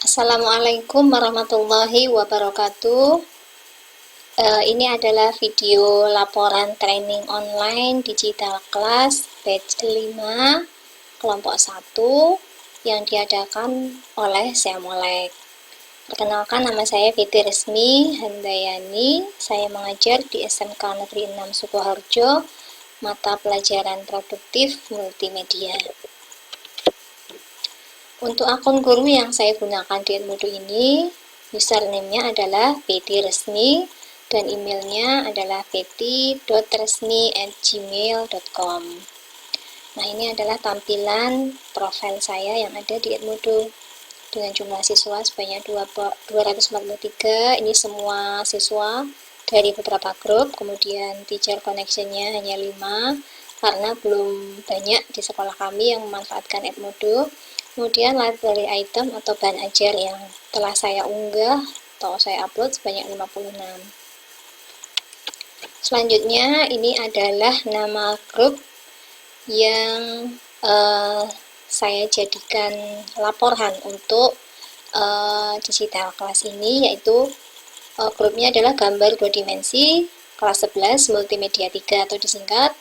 Assalamualaikum warahmatullahi wabarakatuh. Ini adalah video laporan training online digital class batch 5 kelompok 1 yang diadakan oleh Seamolek. Perkenalkan, nama saya Fitri Resmi Handayani. Saya mengajar di SMK Negeri 6 Sukoharjo, mata pelajaran produktif multimedia. Untuk akun guru yang saya gunakan di Edmodo ini, username-nya adalah Fitri Resmi dan emailnya adalah fitri.resmi@gmail.com. Nah, ini adalah tampilan profil saya yang ada di Edmodo dengan jumlah siswa sebanyak 243. Ini semua siswa dari beberapa grup. Kemudian teacher connection-nya hanya 5 karena belum banyak di sekolah kami yang memanfaatkan Edmodo. Kemudian library item atau bahan ajar yang telah saya unggah atau saya upload sebanyak 56. Selanjutnya ini adalah nama grup yang saya jadikan laporan untuk digital kelas ini, yaitu grupnya adalah gambar 2 dimensi kelas 11 multimedia 3 atau disingkat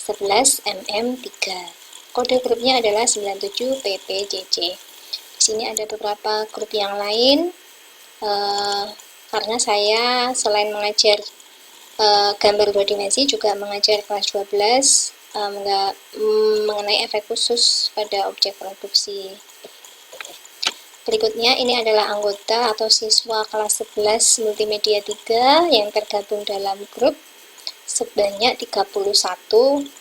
11mm3. Kode grupnya adalah 97PPJJ. Di sini ada beberapa grup yang lain karena saya selain mengajar gambar 2 dimensi juga mengajar kelas 12 mengenai efek khusus pada objek produksi. Berikutnya ini adalah anggota atau siswa kelas 11 multimedia 3 yang tergabung dalam grup sebanyak 31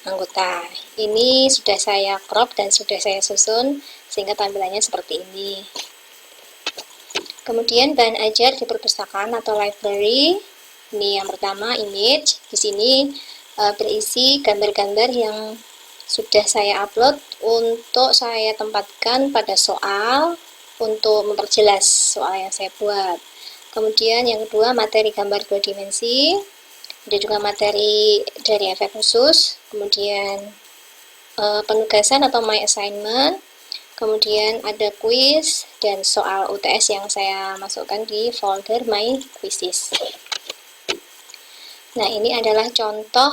anggota. Ini sudah saya crop dan sudah saya susun sehingga tampilannya seperti ini. Kemudian bahan ajar di perpustakaan atau library. Ini yang pertama, image. Di sini berisi gambar-gambar yang sudah saya upload untuk saya tempatkan pada soal untuk memperjelas soal yang saya buat. Kemudian yang kedua, materi gambar 2 dimensi. Ada juga materi dari efek khusus, kemudian penugasan atau my assignment, kemudian ada quiz dan soal UTS yang saya masukkan di folder my quizzes. Nah, ini adalah contoh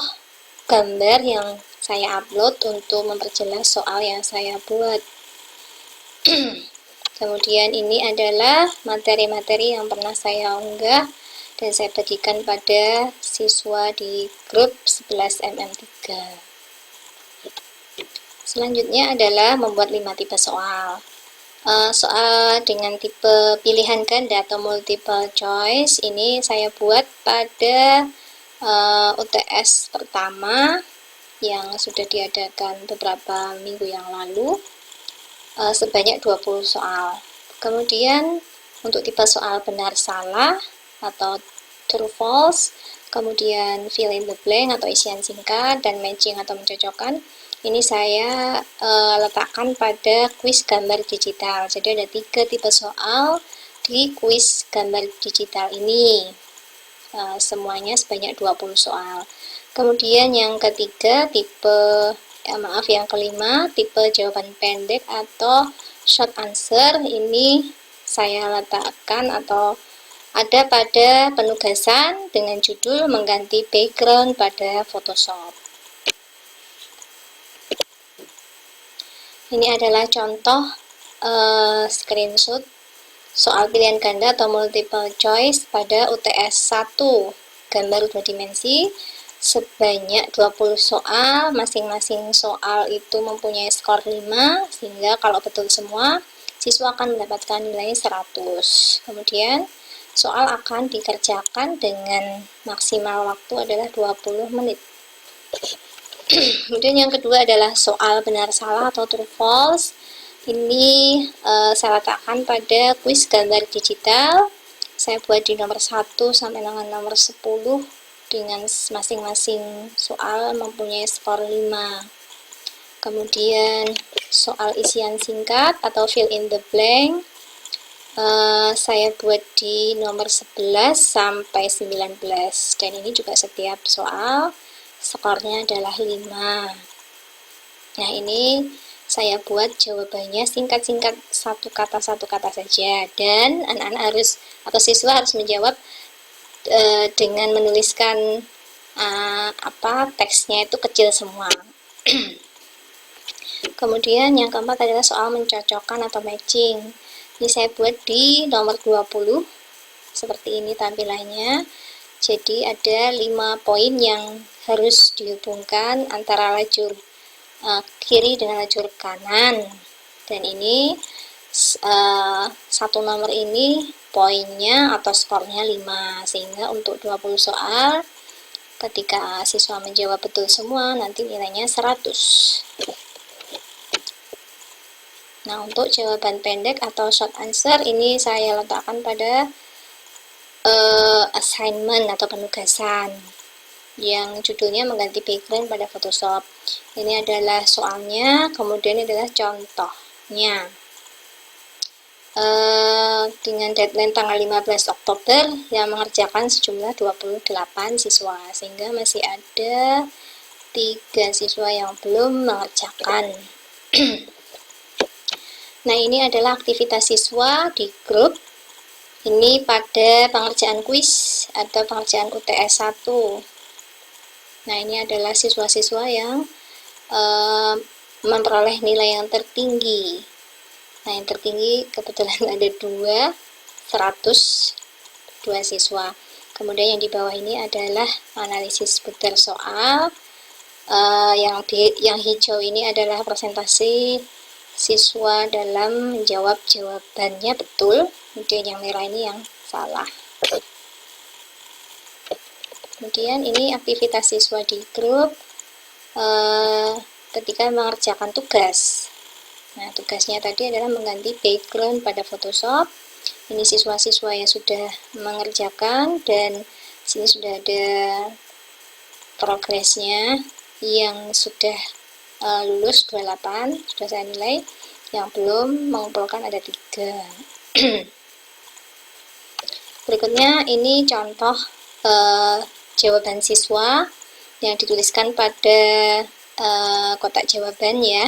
gambar yang saya upload untuk memperjelas soal yang saya buat. Kemudian ini adalah materi-materi yang pernah saya unggah dan saya bagikan pada siswa di grup 11mm3. Selanjutnya adalah membuat 5 tipe soal. Soal dengan tipe pilihan ganda atau multiple choice ini saya buat pada UTS pertama yang sudah diadakan beberapa minggu yang lalu, sebanyak 20 soal. Kemudian untuk tipe soal benar salah atau true false, kemudian fill in the blank atau isian singkat, dan matching atau mencocokkan, ini saya letakkan pada kuis gambar digital. Jadi ada 3 tipe soal di kuis gambar digital ini, semuanya sebanyak 20 soal. Kemudian yang ketiga, yang kelima, tipe jawaban pendek atau short answer, ini saya letakkan atau ada pada penugasan dengan judul mengganti background pada Photoshop. Ini adalah contoh screenshot soal pilihan ganda atau multiple choice pada UTS 1 gambar 2 dimensi sebanyak 20 soal. Masing-masing soal itu mempunyai skor 5, sehingga kalau betul semua siswa akan mendapatkan nilai 100. Kemudian soal akan dikerjakan dengan maksimal waktu adalah 20 menit. Kemudian yang kedua adalah soal benar salah atau true false. Ini saya letakkan pada kuis gambar digital. Saya buat di nomor 1 sampai dengan nomor 10 dengan masing-masing soal mempunyai skor 5. Kemudian soal isian singkat atau fill in the blank, saya buat di nomor 11 sampai 19, dan ini juga setiap soal skornya adalah 5. Nah, ini saya buat jawabannya singkat-singkat, satu kata saja, dan anak-anak harus atau siswa harus menjawab dengan menuliskan teksnya itu kecil semua. Kemudian yang keempat adalah soal mencocokkan atau matching. Ini saya buat di nomor 20, seperti ini tampilannya. Jadi ada 5 poin yang harus dihubungkan antara lajur kiri dengan lajur kanan. Dan ini satu nomor ini poinnya atau skornya 5, sehingga untuk 20 soal ketika siswa menjawab betul semua nanti nilainya 100. Nah, untuk jawaban pendek atau short answer ini saya letakkan pada assignment atau penugasan yang judulnya mengganti background pada Photoshop. Ini adalah soalnya, kemudian ini adalah contohnya. Dengan deadline tanggal 15 Oktober yang mengerjakan sejumlah 28 siswa, sehingga masih ada 3 siswa yang belum mengerjakan. Nah, ini adalah aktivitas siswa di grup. Ini pada pengerjaan kuis atau pengerjaan UTS 1. Nah, ini adalah siswa-siswa yang memperoleh nilai yang tertinggi. Nah, yang tertinggi kebetulan ada 102 siswa. Kemudian yang di bawah ini adalah analisis detail soal. Yang hijau ini adalah presentasi siswa dalam menjawab jawabannya betul. Kemudian yang merah ini yang salah. Kemudian ini aktivitas siswa di grup ketika mengerjakan tugas. Nah, tugasnya tadi adalah mengganti background pada Photoshop. Ini siswa-siswa yang sudah mengerjakan, dan sini sudah ada progresnya. Yang sudah lulus 28 sudah saya nilai, yang belum mengumpulkan ada 3. Berikutnya ini contoh jawaban siswa yang dituliskan pada kotak jawaban ya.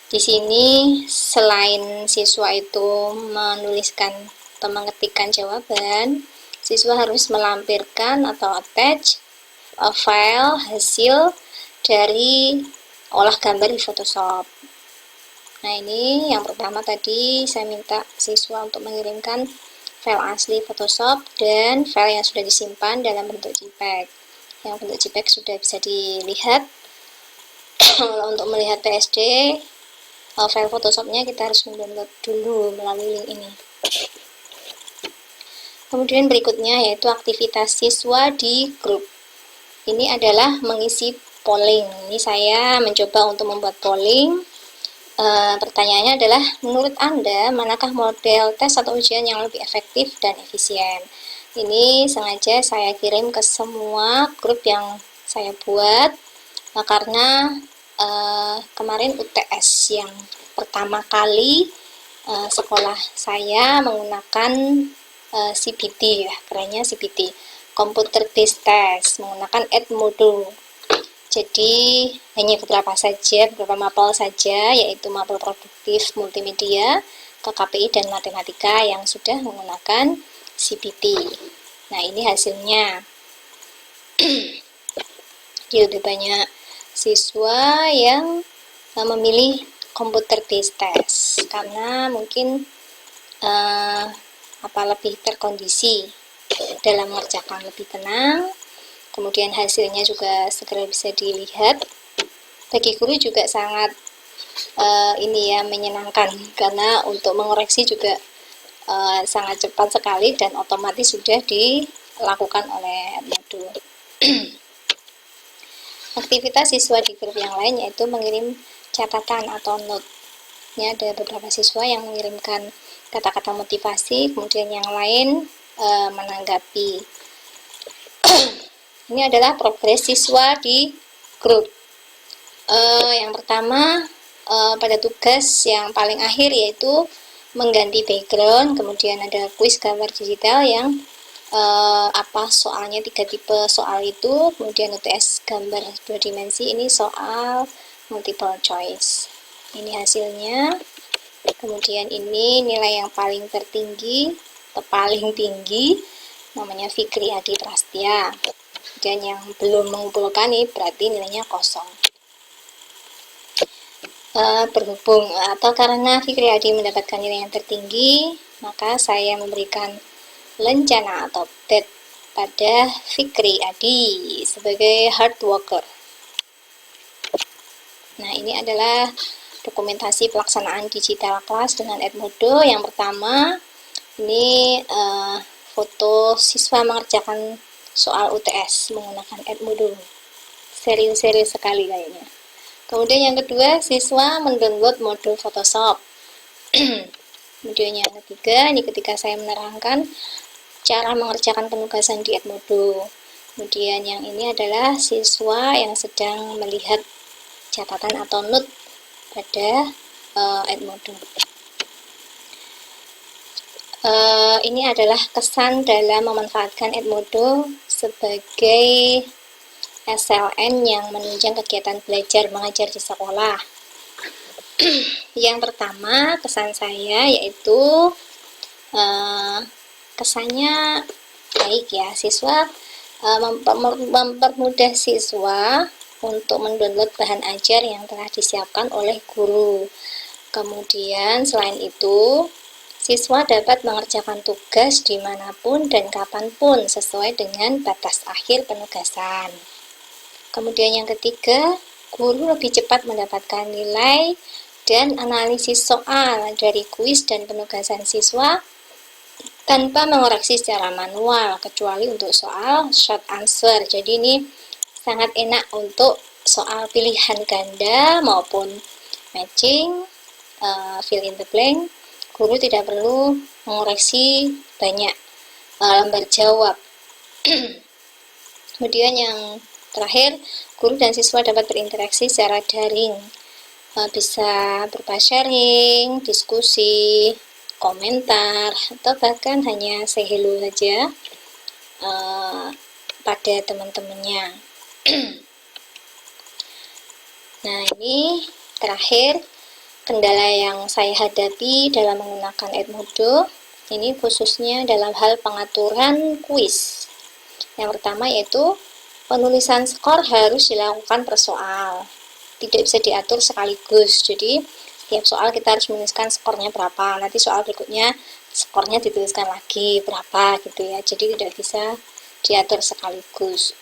Di sini selain siswa itu menuliskan atau mengetikkan jawaban, siswa harus melampirkan atau attach file hasil dari olah gambar di Photoshop. Nah, ini yang pertama tadi saya minta siswa untuk mengirimkan file asli Photoshop dan file yang sudah disimpan dalam bentuk JPEG. Yang bentuk JPEG sudah bisa dilihat. Kalau untuk melihat PSD, file Photoshopnya kita harus mendownload dulu melalui link ini. Kemudian berikutnya yaitu aktivitas siswa di grup. Ini adalah mengisi polling. Ini saya mencoba untuk membuat polling. Pertanyaannya adalah, menurut Anda, manakah model tes atau ujian yang lebih efektif dan efisien? Ini sengaja saya kirim ke semua grup yang saya buat, karena kemarin UTS yang pertama kali sekolah saya menggunakan CBT ya, kerennya CBT, Computer Based Test, menggunakan Edmodo. Jadi hanya beberapa mapel saja, yaitu mapel produktif multimedia, KKPI dan matematika yang sudah menggunakan CBT. Nah, ini hasilnya. Jadi lebih banyak siswa yang memilih computer based test karena mungkin lebih terkondisi dalam mengerjakan, lebih tenang. Kemudian hasilnya juga segera bisa dilihat. Bagi guru juga sangat menyenangkan, karena untuk mengoreksi juga sangat cepat sekali dan otomatis sudah dilakukan oleh Edmodo. Aktivitas siswa di grup yang lain yaitu mengirim catatan atau note. Ini ada beberapa siswa yang mengirimkan kata-kata motivasi, kemudian yang lain menanggapi. Ini adalah progres siswa di grup. Yang pertama pada tugas yang paling akhir yaitu mengganti background, kemudian ada kuis gambar digital yang soalnya 3 tipe soal itu, kemudian UTS gambar 2 dimensi, ini soal multiple choice. Ini hasilnya. Kemudian ini nilai yang paling tertinggi atau paling tinggi, namanya Fikri Adi Prastya. Dan yang belum mengumpulkan ini berarti nilainya kosong. Berhubung atau karena Fikri Adi mendapatkan nilai yang tertinggi, maka saya memberikan lencana atau bet pada Fikri Adi sebagai hard worker. Nah, ini adalah dokumentasi pelaksanaan digital class dengan Edmodo. Yang pertama, ini foto siswa mengerjakan soal UTS menggunakan Edmodo. Serius-serius sekali kayaknya. Kemudian yang kedua, siswa mendownload modul Photoshop. Kemudian yang ketiga, ini ketika saya menerangkan cara mengerjakan penugasan di Edmodo. Kemudian yang ini adalah siswa yang sedang melihat catatan atau note pada Edmodo. Ini adalah kesan dalam memanfaatkan Edmodo sebagai SLN yang menunjang kegiatan belajar mengajar di sekolah. Yang pertama, kesan saya yaitu kesannya baik ya, siswa mempermudah siswa untuk mendownload bahan ajar yang telah disiapkan oleh guru. Kemudian selain itu, siswa dapat mengerjakan tugas dimanapun dan kapanpun sesuai dengan batas akhir penugasan. Kemudian yang ketiga, guru lebih cepat mendapatkan nilai dan analisis soal dari kuis dan penugasan siswa tanpa mengoreksi secara manual, kecuali untuk soal short answer. Jadi ini sangat enak untuk soal pilihan ganda maupun matching, fill in the blank. Guru tidak perlu mengoreksi banyak lembar jawab. Kemudian yang terakhir, guru dan siswa dapat berinteraksi secara daring, bisa berupa sharing, diskusi, komentar, atau bahkan hanya say hello saja pada teman-temannya. Nah, ini terakhir kendala yang saya hadapi dalam menggunakan Edmodo, ini khususnya dalam hal pengaturan kuis. Yang pertama yaitu penulisan skor harus dilakukan per soal, tidak bisa diatur sekaligus. Jadi setiap soal kita harus menuliskan skornya berapa, nanti soal berikutnya skornya dituliskan lagi berapa gitu ya, jadi tidak bisa diatur sekaligus.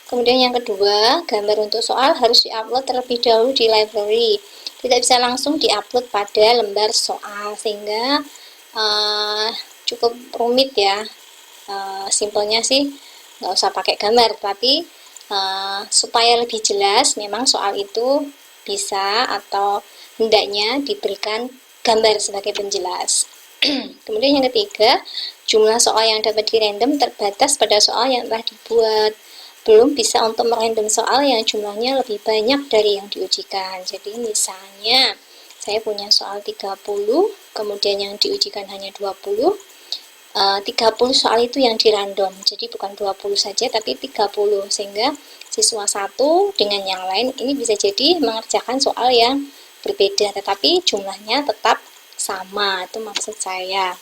Kemudian yang kedua, gambar untuk soal harus diupload terlebih dahulu di library, tidak bisa langsung diupload pada lembar soal, sehingga cukup rumit ya. Simpelnya sih nggak usah pakai gambar, tapi supaya lebih jelas memang soal itu bisa atau hendaknya diberikan gambar sebagai penjelas. Kemudian yang ketiga, jumlah soal yang dapat dirandom terbatas pada soal yang telah dibuat, belum bisa untuk merandom soal yang jumlahnya lebih banyak dari yang diujikan. Jadi misalnya saya punya soal 30, kemudian yang diujikan hanya 20, 30 soal itu yang dirandom, jadi bukan 20 saja tapi 30, sehingga siswa satu dengan yang lain ini bisa jadi mengerjakan soal yang berbeda tetapi jumlahnya tetap sama, itu maksud saya.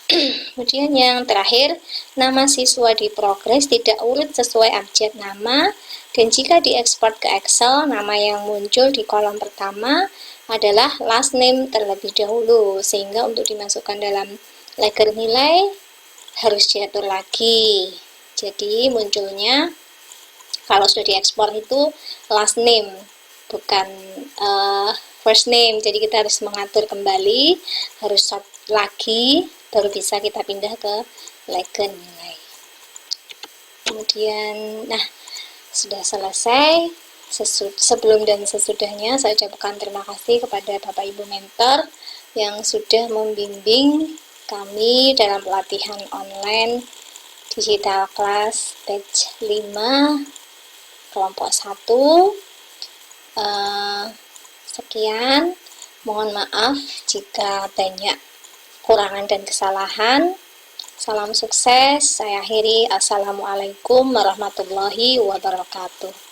Kemudian yang terakhir, nama siswa di progres tidak urut sesuai abjad nama, dan jika diekspor ke Excel, nama yang muncul di kolom pertama adalah last name terlebih dahulu, sehingga untuk dimasukkan dalam ledger nilai harus diatur lagi. Jadi munculnya kalau sudah diekspor itu last name, bukan first name. Jadi kita harus mengatur kembali, harus sort lagi, baru bisa kita pindah ke ledger nilai. Kemudian, nah, sudah selesai. Sebelum dan sesudahnya saya ucapkan terima kasih kepada Bapak Ibu mentor yang sudah membimbing kami dalam pelatihan online digital class batch 5 kelompok 1. Sekian, mohon maaf jika banyak kurangan dan kesalahan. Salam sukses, saya akhiri. Assalamualaikum warahmatullahi wabarakatuh.